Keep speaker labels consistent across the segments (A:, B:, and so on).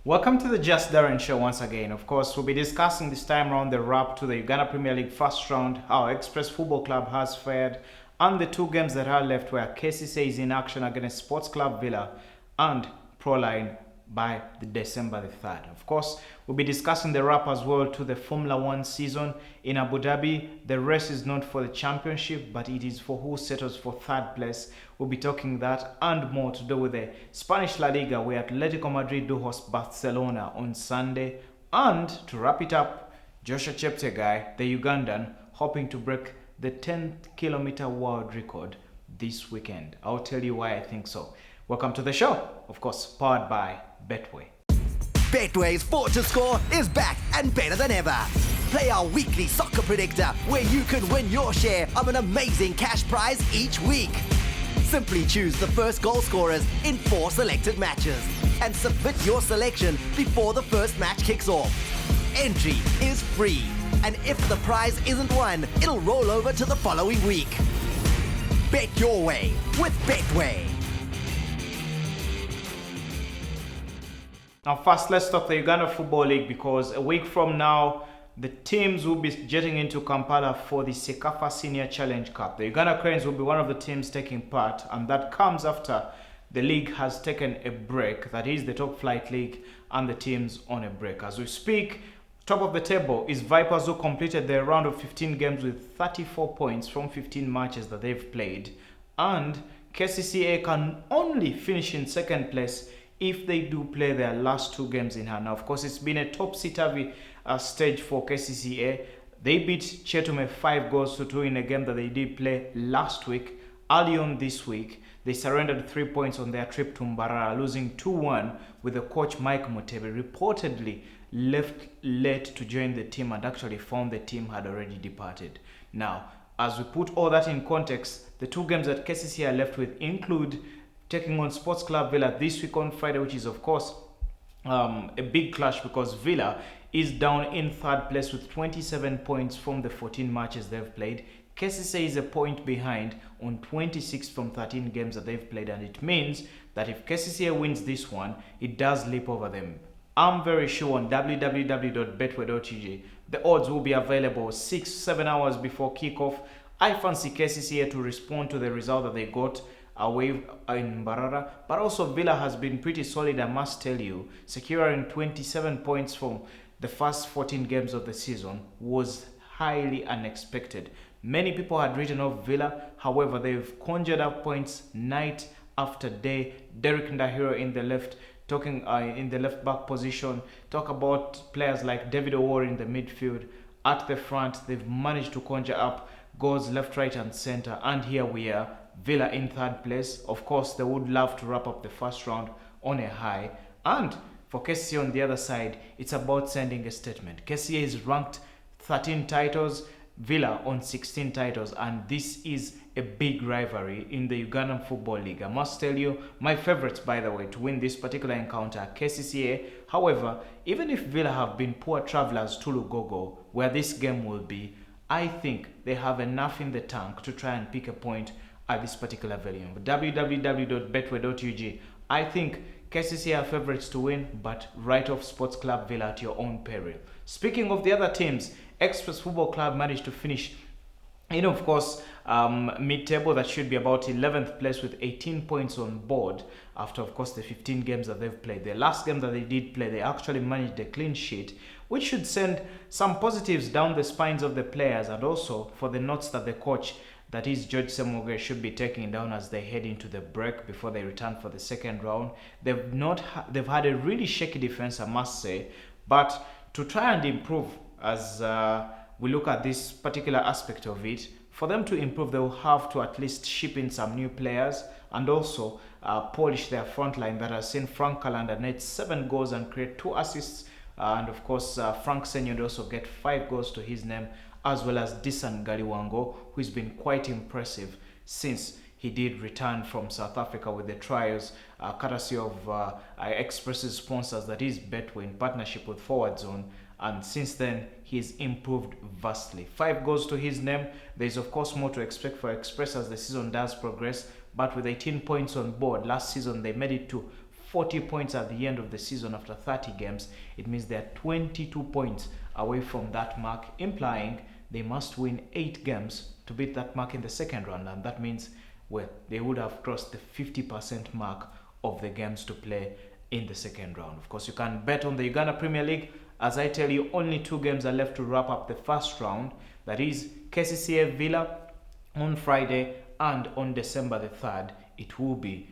A: Welcome to the Just Darren show once again. Of course, we'll be discussing this time around the wrap to the Uganda Premier League first round, how Express Football Club has fared, and the two games that are left where KCCA is in action against Sports Club Villa and Proline by the December the 3rd. Of course, we'll be discussing the wrap as well to the Formula 1 season in Abu Dhabi. The race is not for the championship, but it is for who settles for third place. We'll be talking that and more to do with the Spanish La Liga, where Atletico Madrid do host Barcelona on Sunday. And to wrap it up, Joshua Cheptegei, the Ugandan, hoping to break the 10-kilometer world record this weekend. I'll tell you why I think so. Welcome to the show, of course, powered by Betway.
B: Betway's Fortress Score is back and better than ever. Play our weekly soccer predictor where you could win your share of an amazing cash prize each week. Simply choose the first goal scorers in 4 selected matches and submit your selection before the first match kicks off. Entry is free, and if the prize isn't won, it'll roll over to the following week. Bet your way with Betway.
A: Now first, let's talk the Uganda Football League, because a week from now, the teams will be jetting into Kampala for the CAF Senior Challenge Cup. The Uganda Cranes will be one of the teams taking part, and that comes after the league has taken a break. That is the Top Flight League and the teams on a break. As we speak, top of the table is Vipers, who completed their round of 15 games with 34 points from 15 matches that they've played. And KCCA can only finish in second place if they do play their last 2 games in hand. Now, of course, it's been a topsy-turvy stage for KCCA. They beat Cheptegei 5-2 in a game that they did play last week. Early on this week, they surrendered 3 points on their trip to Mbarara, losing 2-1 with the coach Mike Mutebe reportedly left late to join the team and actually found the team had already departed. Now, as we put all that in context, the 2 games that KCCA are left with include taking on Sports Club Villa this week on Friday, which is of course a big clash because Villa is down in third place with 27 points from the 14 matches they've played. KCCA is a point behind on 26 from 13 games that they've played, and it means that if KCCA wins this one, it does leap over them. I'm very sure on www.betway.ug the odds will be available 6-7 hours before kickoff. I fancy KCCA to respond to the result that they got away in Mbarara, but also Villa has been pretty solid, I must tell you. Securing 27 points from the first 14 games of the season was highly unexpected. Many people had written off Villa, however they've conjured up points night after day. Derek Ndahiro in the left, talking in the left back position, talk about players like David Owori in the midfield. At the front, they've managed to conjure up goals left, right and center, and here we are, Villa in third place. Of course, they would love to wrap up the first round on a high. And for KCCA on the other side, it's about sending a statement. KCCA is ranked 13 titles, Villa on 16 titles, and this is a big rivalry in the Ugandan Football League. I must tell you, my favorites, by the way, to win this particular encounter, KCCA. However, even if Villa have been poor travelers to Lugogo, where this game will be, I think they have enough in the tank to try and pick a point at this particular venue. www.betway.ug. I think KCCA are favorites to win, but write off Sports Club Villa at your own peril. Speaking of the other teams, Express Football Club managed to finish in, of course, mid-table. That should be about 11th place with 18 points on board after, of course, the 15 games that they've played. The last game that they did play, they actually managed a clean sheet, which should send some positives down the spines of the players, and also for the notes that the coach, that is George Semoge, should be taking down as they head into the break before they return for the second round. They've had a really shaky defense, I must say, but to try and improve as we look at this particular aspect of it, for them to improve, they will have to at least ship in some new players and also polish their front line that has seen Frank Kalanda net 7 goals and create 2 assists, and of course Frank Senyo also get 5 goals to his name, as well as Disan Galiwango, who's been quite impressive since he did return from South Africa with the trials, courtesy of Express's sponsors, that is Betway, in partnership with Forward Zone. And since then, he's improved vastly. 5 goals to his name. There's of course more to expect for Express as the season does progress, but with 18 points on board, last season they made it to 40 points at the end of the season after 30 games. It means they're 22 points away from that mark, implying they must win 8 games to beat that mark in the second round, and that means, well, they would have crossed the 50% mark of the games to play in the second round. Of course, you can bet on the Uganda Premier League. As I tell you, only 2 games are left to wrap up the first round. That is KCCA Villa on Friday, and on December the 3rd, it will be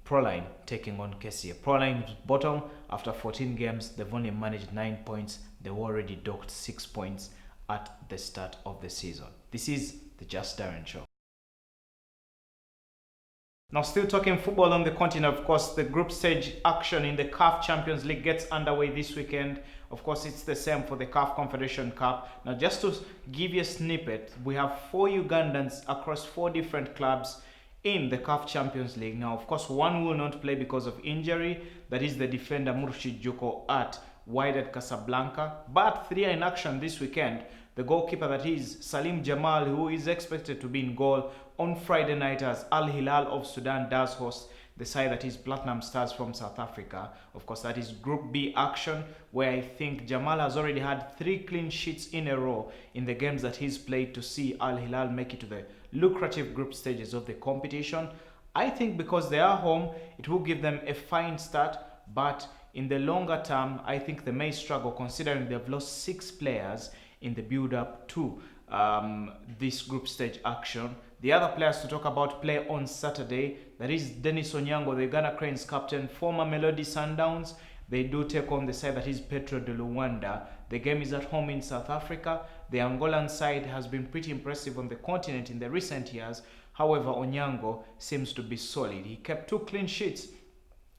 A: Proline taking on KCCA. Proline bottom after 14 games. They've only managed 9 points. They already docked 6 points at the start of the season. This is the Just Darren Show. Now, still talking football on the continent, of course, the group stage action in the CAF Champions League gets underway this weekend. Of course, it's the same for the CAF Confederation Cup. Now, just to give you a snippet, we have 4 Ugandans across 4 different clubs in the CAF Champions League. Now, of course, one will not play because of injury. That is the defender Murshid Joko at Wydad Casablanca. But 3 are in action this weekend. The goalkeeper, that is Salim Jamal, who is expected to be in goal on Friday night as Al Hilal of Sudan does host the side that is Platinum Stars from South Africa. Of course, that is Group B action, where I think Jamal has already had 3 clean sheets in a row in the games that he's played to see Al Hilal make it to the lucrative group stages of the competition. I think because they are home, it will give them a fine start, but in the longer term, I think they may struggle considering they've lost 6 players in the build-up to this group stage action. The other players to talk about play on Saturday. That is Dennis Onyango, the Uganda Cranes captain, former Melody Sundowns. They do take on the side that is Petro de Luanda. The game is at home in South Africa. The Angolan side has been pretty impressive on the continent in the recent years. However, Onyango seems to be solid. He kept 2 clean sheets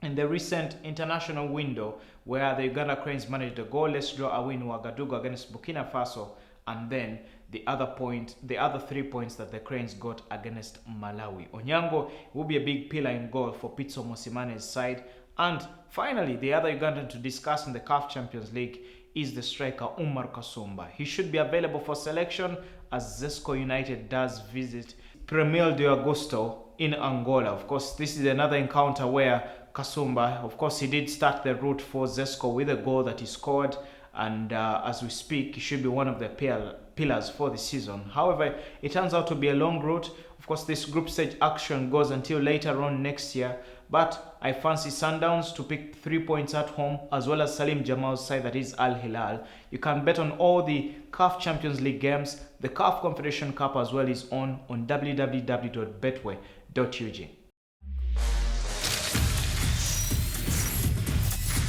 A: in the recent international window, where the Uganda Cranes managed a goalless draw away in Ouagadougou against Burkina Faso, and then the other 3 points that the Cranes got against Malawi. Onyango will be a big pillar in goal for Pitso Mosimane's side. And finally, the other Ugandan to discuss in the CAF Champions League is the striker Umar Kasumba. He should be available for selection as Zesco United does visit Premier de Agosto in Angola. Of course, this is another encounter where Kasumba, of course, he did start the route for Zesco with a goal that he scored, and as we speak, he should be one of the pillars for the season. However, it turns out to be a long route. Of course, this group stage action goes until later on next year, but I fancy Sundowns to pick 3 points at home, as well as Salim Jamal's side, that is Al Hilal. You can bet on all the CAF Champions League games. The CAF Confederation Cup as well is on www.betway.ug.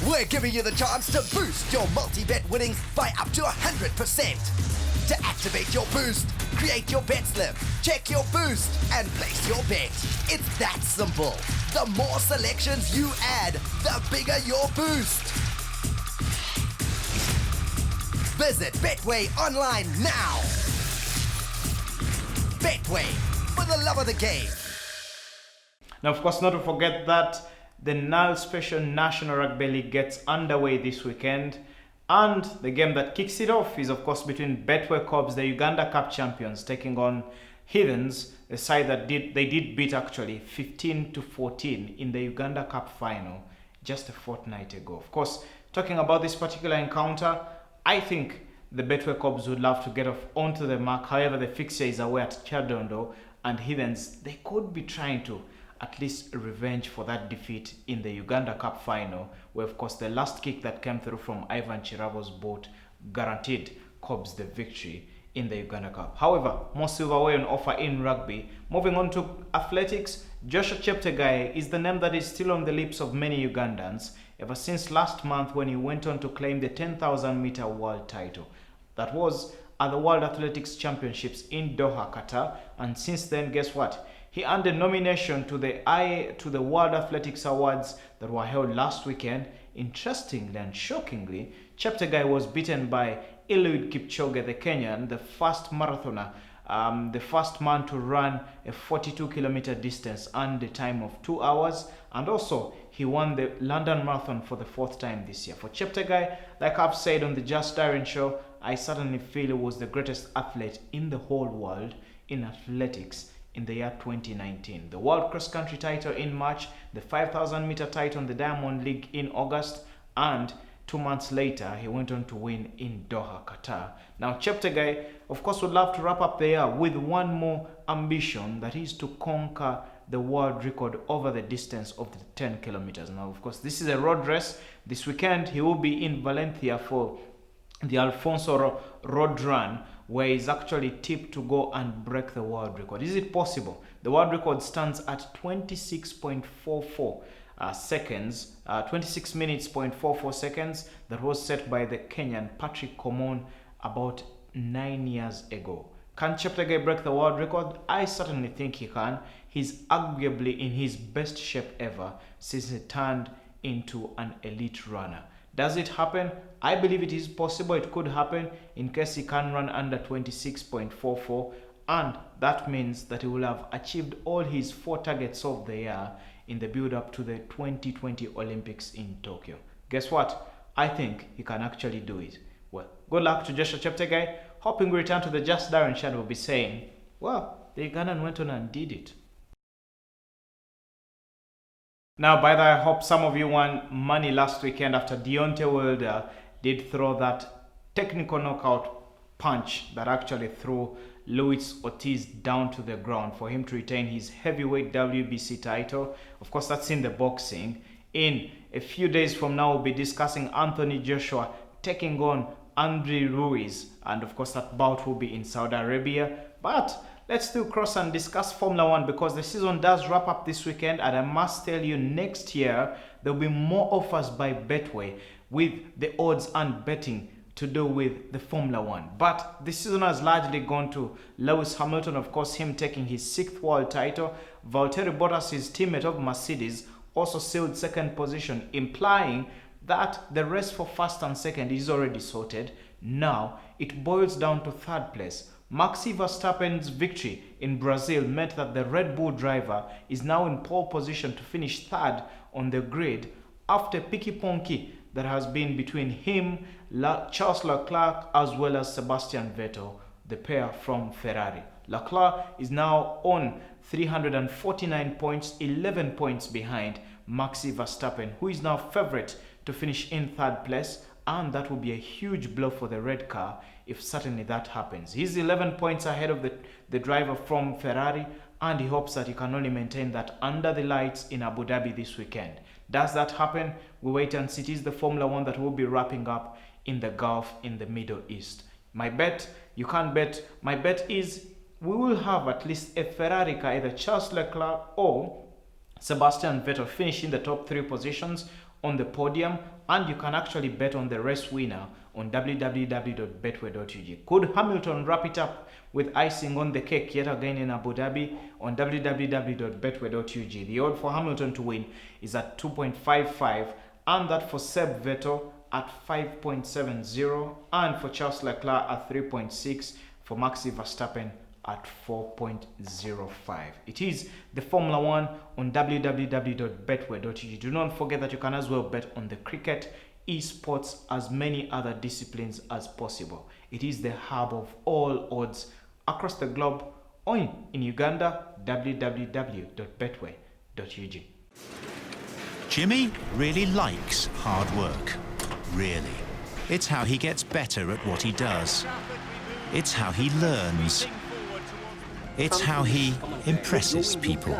B: We're giving you the chance to boost your multi-bet winnings by up to 100%. To activate your boost, create your bet slip, check your boost, and place your bet. It's that simple. The more selections you add, the bigger your boost. Visit Betway online now. Betway, for the love of the game.
A: Now, of course, not to forget that the Nile Special National Rugby League gets underway this weekend, and the game that kicks it off is, of course, between Betway Cobs, the Uganda Cup champions, taking on Heathens, a side that they did beat actually 15-14 in the Uganda Cup final just a fortnight ago. Of course, talking about this particular encounter, I think the Betway Cobs would love to get off onto the mark. However, the fixture is away at Chadondo, and Heathens, they could be trying to at least revenge for that defeat in the Uganda Cup final, where of course the last kick that came through from Ivan Chiravo's boat guaranteed Cobs the victory in the Uganda Cup. However, more silverware on offer in rugby. Moving on to athletics, Joshua Cheptegei is the name that is still on the lips of many Ugandans ever since last month, when he went on to claim the 10,000 meter world title. That was at the World Athletics Championships in Doha, Qatar, and since then, guess what? He earned a nomination to the World Athletics Awards that were held last weekend. Interestingly and shockingly, Cheptegei was beaten by Eliud Kipchoge, the Kenyan, the first marathoner, the first man to run a 42-kilometer distance and the time of 2 hours, and also he won the London Marathon for the 4th time this year. For Cheptegei, like I've said on the Just Darren Show, I certainly feel he was the greatest athlete in the whole world in athletics in the year 2019. The World Cross Country title in March, the 5,000 meter title in the Diamond League in August, and 2 months later, he went on to win in Doha, Qatar. Now, Cheptegei, of course, would love to wrap up the year with one more ambition, that is to conquer the world record over the distance of the 10 kilometers. Now, of course, this is a road race. This weekend, he will be in Valencia for the Alfonso Road Run, where he's actually tipped to go and break the world record. Is it possible? The world record stands at 26.44 seconds, 26 minutes, 0.44 seconds. That was set by the Kenyan Patrick Komon about 9 years ago. Can Cheptegei break the world record? I certainly think he can. He's arguably in his best shape ever since he turned into an elite runner. Does it happen? I believe it is possible. It could happen in case he can run under 26.44, and that means that he will have achieved all his 4 targets of the year in the build-up to the 2020 Olympics in Tokyo. Guess what? I think he can actually do it. Well, good luck to Joshua Cheptegei. Hoping we return to the Just Darren Shad will be saying, well, the Ugandan went on and did it. Now, by the way, I hope some of you won money last weekend after Deontay Wilder did throw that technical knockout punch that actually threw Luis Ortiz down to the ground for him to retain his heavyweight WBC title. Of course, that's in the boxing. In a few days from now, we'll be discussing Anthony Joshua taking on Andre Ruiz, and of course that bout will be in Saudi Arabia. But let's still cross and discuss Formula 1 because the season does wrap up this weekend, and I must tell you, next year there'll be more offers by Betway with the odds and betting to do with the Formula 1. But this season has largely gone to Lewis Hamilton, of course, him taking his 6th world title. Valtteri Bottas, his teammate of Mercedes, also sealed 2nd position, implying that the race for 1st and 2nd is already sorted. Now it boils down to 3rd place. Max Verstappen's victory in Brazil meant that the Red Bull driver is now in pole position to finish 3rd on the grid after Picky Ponky that has been between him, Charles Leclerc, as well as Sebastian Vettel, the pair from Ferrari. Leclerc is now on 349 points, 11 points behind Max Verstappen, who is now favourite to finish in 3rd place, and that will be a huge blow for the red car if certainly that happens. He's 11 points ahead of the driver from Ferrari, and he hopes that he can only maintain that under the lights in Abu Dhabi this weekend. Does that happen? We wait and see. It is the Formula 1 that will be wrapping up in the Gulf in the Middle East. My bet, you can't bet. My bet is we will have at least a Ferrari car, either Charles Leclerc or Sebastian Vettel, finish in the top 3 positions on the podium, and you can actually bet on the race winner on www.betway.ug. Could Hamilton wrap it up with icing on the cake yet again in Abu Dhabi? On www.betway.ug, the odd for Hamilton to win is at 2.55, and that for Seb Vettel at 5.70, and for Charles Leclerc at 3.6, for Maxi Verstappen at 4.05. It is the Formula 1 on www.betway.ug. Do not forget that you can as well bet on the cricket, esports, as many other disciplines as possible. It is the hub of all odds across the globe, or in Uganda, www.betway.ug.
C: Jimmy really likes hard work. Really. It's how he gets better at what he does. It's how he learns. It's how he impresses people.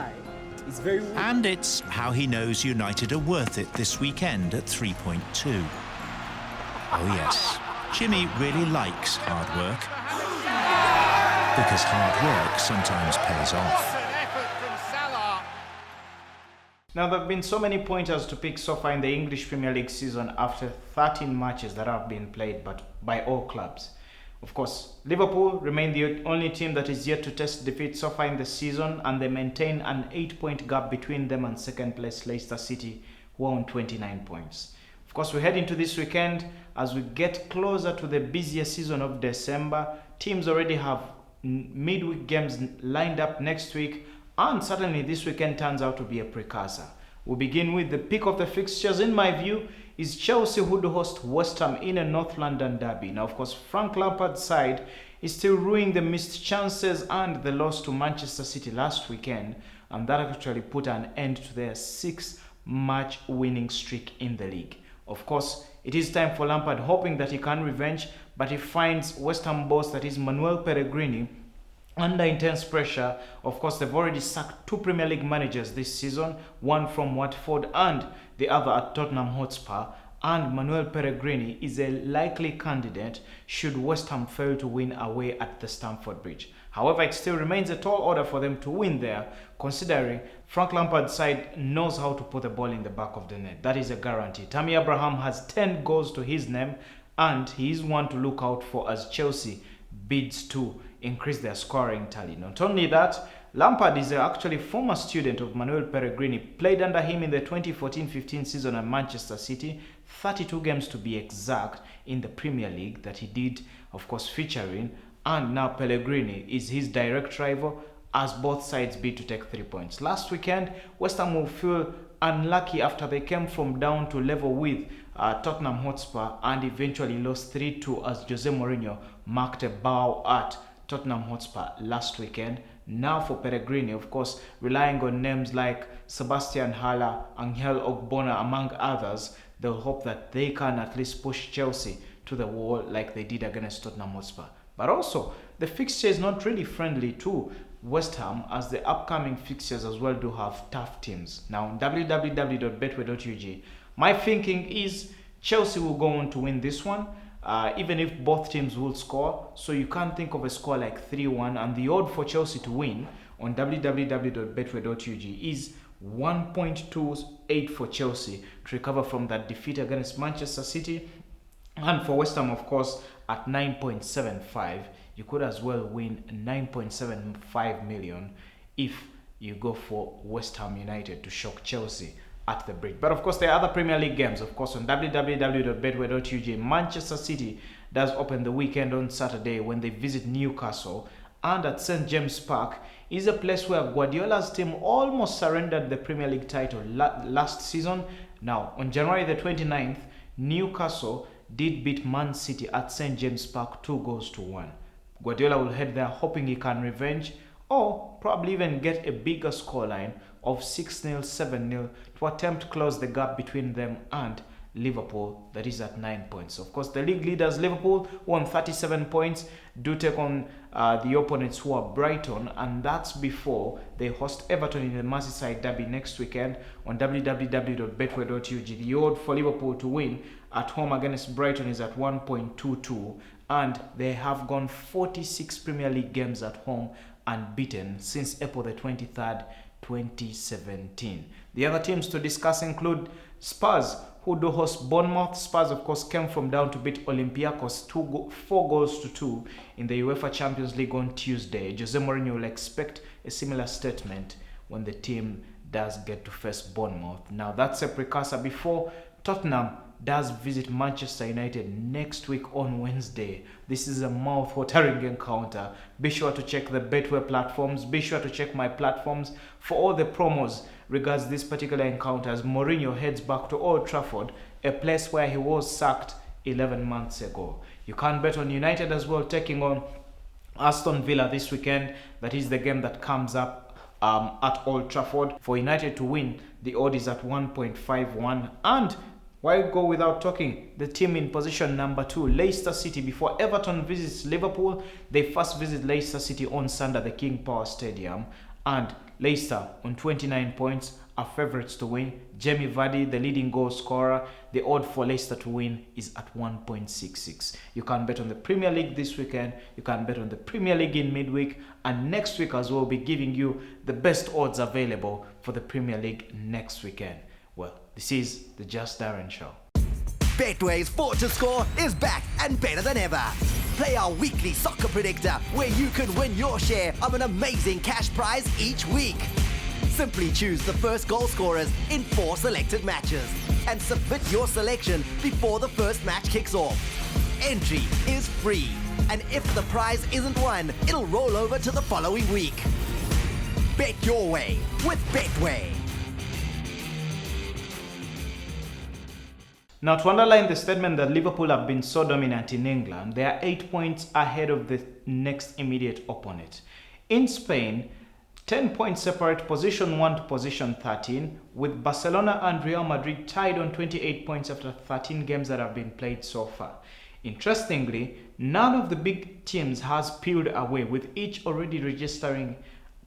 C: And it's how he knows United are worth it this weekend at 3.2. Oh yes, Jimmy really likes hard work. Because hard work sometimes pays off.
A: Now, there have been so many pointers to pick so far in the English Premier League season after 13 matches that have been played, but by all clubs. Of course, Liverpool remain the only team that is yet to test defeat so far in the season, and they maintain an 8-point gap between them and second place Leicester City, who are on 29 points. Of course, we head into this weekend as we get closer to the busier season of December. Teams already have midweek games lined up next week, and certainly this weekend turns out to be a precursor. We'll begin with the pick of the fixtures. In my view, is Chelsea, who do host West Ham in a North London derby. Now, of course, Frank Lampard's side is still ruining the missed chances and the loss to Manchester City last weekend, and that actually put an end to their 6-match winning streak in the league. Of course, it is time for Lampard, hoping that he can revenge, but he finds West Ham boss, that is Manuel Pellegrini, under intense pressure. Of course, they've already sacked 2 Premier League managers this season, one from Watford and the other at Tottenham Hotspur, and Manuel Pellegrini is a likely candidate should West Ham fail to win away at the Stamford Bridge. However, it still remains a tall order for them to win there, considering Frank Lampard's side knows how to put the ball in the back of the net. That is a guarantee. Tammy Abraham has 10 goals to his name, and he is one to look out for as Chelsea bids to increase their scoring tally. Not only that, Lampard is actually a former student of Manuel Pellegrini, played under him in the 2014-15 season at Manchester City, 32 games to be exact in the Premier League that he did, of course, featuring, and now Pellegrini is his direct rival as both sides bid to take 3 points. Last weekend, West Ham will feel unlucky after they came from down to level with Tottenham Hotspur and eventually lost 3-2 as Jose Mourinho marked a bow at Tottenham Hotspur last weekend. Now for Pellegrini, of course, relying on names like Sebastian Haller, Angel Ogbonna, among others, they'll hope that they can at least push Chelsea to the wall like they did against Tottenham Hotspur. But also, the fixture is not really friendly to West Ham, as the upcoming fixtures as well do have tough teams. Now, on www.betway.ug, my thinking is Chelsea will go on to win this one, even if both teams will score. So you can't think of a score like 3-1, and the odd for Chelsea to win on www.betway.ug is 1.28 for Chelsea to recover from that defeat against Manchester City. And for West Ham, of course, at 9.75, you could as well win 9.75 million if you go for West Ham United to shock Chelsea at the bridge. But of course, there are other Premier League games. Of course, on www.betway.ug, Manchester City does open the weekend on Saturday when they visit Newcastle. And at St. James Park is a place where Guardiola's team almost surrendered the Premier League title last season. Now, on January the 29th, Newcastle did beat Man City at St. James Park 2-1. Guardiola will head there hoping he can revenge or probably even get a bigger scoreline of 6-0, 7-0 to attempt to close the gap between them and Liverpool, that is at 9 points. Of course, the league leaders Liverpool won 37 points, do take on the opponents who are Brighton, and that's before they host Everton in the Merseyside derby next weekend. On www.betway.ug, the odd for Liverpool to win at home against Brighton is at 1.22, and they have gone 46 Premier League games at home unbeaten since April the 23rd, 2017. The other teams to discuss include Spurs, who do host Bournemouth. Spurs, of course, came from down to beat Olympiacos 4-2 in the UEFA Champions League on Tuesday. Jose Mourinho will expect a similar statement when the team does get to face Bournemouth. Now, that's a precursor before Tottenham does visit Manchester United next week on Wednesday. This is a mouth-watering encounter. Be sure to check the Betway platforms. Be sure to check my platforms for all the promos regards this particular encounter as Mourinho heads back to Old Trafford, a place where he was sacked 11 months ago. You can bet on United as well, taking on Aston Villa this weekend. That is the game that comes up at Old Trafford. For United to win, the odd is at 1.51. And why go without talking? The team in position number 2, Leicester City. Before Everton visits Liverpool, they first visit Leicester City on Sunday at the King Power Stadium. And Leicester on 29 points are favourites to win. Jamie Vardy, the leading goal scorer. The odd for Leicester to win is at 1.66. You can bet on the Premier League this weekend. You can bet on the Premier League in midweek. And next week as well, we'll be giving you the best odds available for the Premier League next weekend. Well, this is the Just Darren Show.
B: Betway's Sport to Score is back and better than ever. Play our weekly soccer predictor where you can win your share of an amazing cash prize each week. Simply choose the first goal scorers in 4 selected matches and submit your selection before the first match kicks off. Entry is free, and if the prize isn't won, it'll roll over to the following week. Bet your way with Betway.
A: Now, to underline the statement that Liverpool have been so dominant in England, they are 8 points ahead of the next immediate opponent. In Spain, 10 points separate position 1 to position 13, with Barcelona and Real Madrid tied on 28 points after 13 games that have been played so far. Interestingly, none of the big teams has peeled away, with each already registering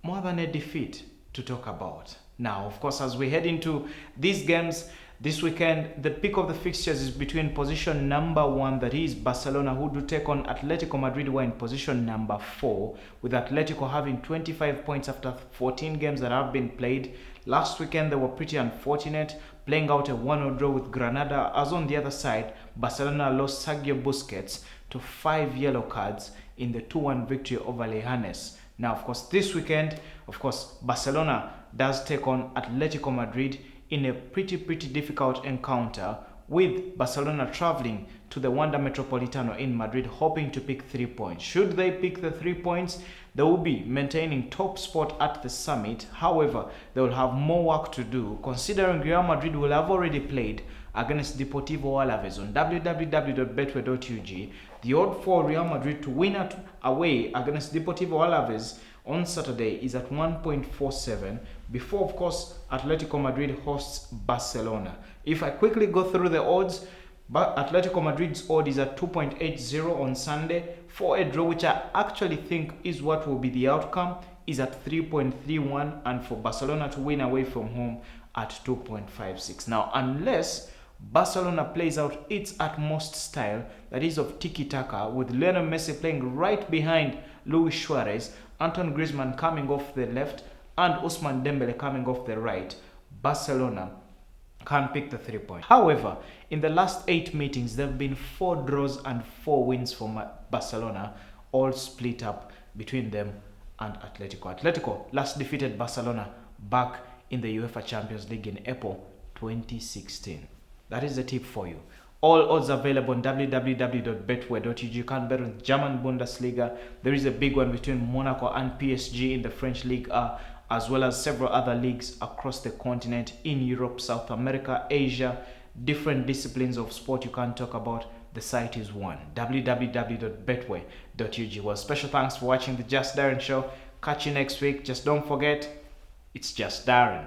A: more than a defeat to talk about. Now, of course, as we head into these games this weekend, the pick of the fixtures is between position number 1, that is Barcelona, who do take on Atletico Madrid, who are in position number 4, with Atletico having 25 points after 14 games that have been played. Last weekend, they were pretty unfortunate, playing out a 1-0 draw with Granada, as on the other side, Barcelona lost Sergio Busquets to 5 yellow cards in the 2-1 victory over Leganes. Now, of course, this weekend, Barcelona does take on Atletico Madrid in a pretty difficult encounter, with Barcelona traveling to the Wanda Metropolitano in Madrid, hoping to pick 3 points. Should they pick the 3 points, they will be maintaining top spot at the summit. However, they will have more work to do, considering Real Madrid will have already played against Deportivo Alaves. On www.betway.ug, the odd for Real Madrid to win away against Deportivo Alaves on Saturday is at 1.47, before, of course, Atletico Madrid hosts Barcelona. If I quickly go through the odds, but Atletico Madrid's odd is at 2.80 on Sunday. For a draw, which I actually think is what will be the outcome, is at 3.31, and for Barcelona to win away from home at 2.56. Now, unless Barcelona plays out its utmost style, that is of tiki-taka, with Lionel Messi playing right behind Luis Suarez, Antoine Griezmann coming off the left, and Ousmane Dembele coming off the right, Barcelona can pick the 3 points. However, in the last 8 meetings, there have been 4 draws and 4 wins for Barcelona, all split up between them and Atletico. Atletico last defeated Barcelona back in the UEFA Champions League in April 2016. That is the tip for you. All odds available on www.betway.ug. You can bet on German Bundesliga. There is a big one between Monaco and PSG in the French Ligue A, as well as several other leagues across the continent, in Europe, South America, Asia, different disciplines of sport you can talk about. The site is one, www.betway.ug. Well, special thanks for watching the Just Darren Show. Catch you next week. Just don't forget, it's Just Darren.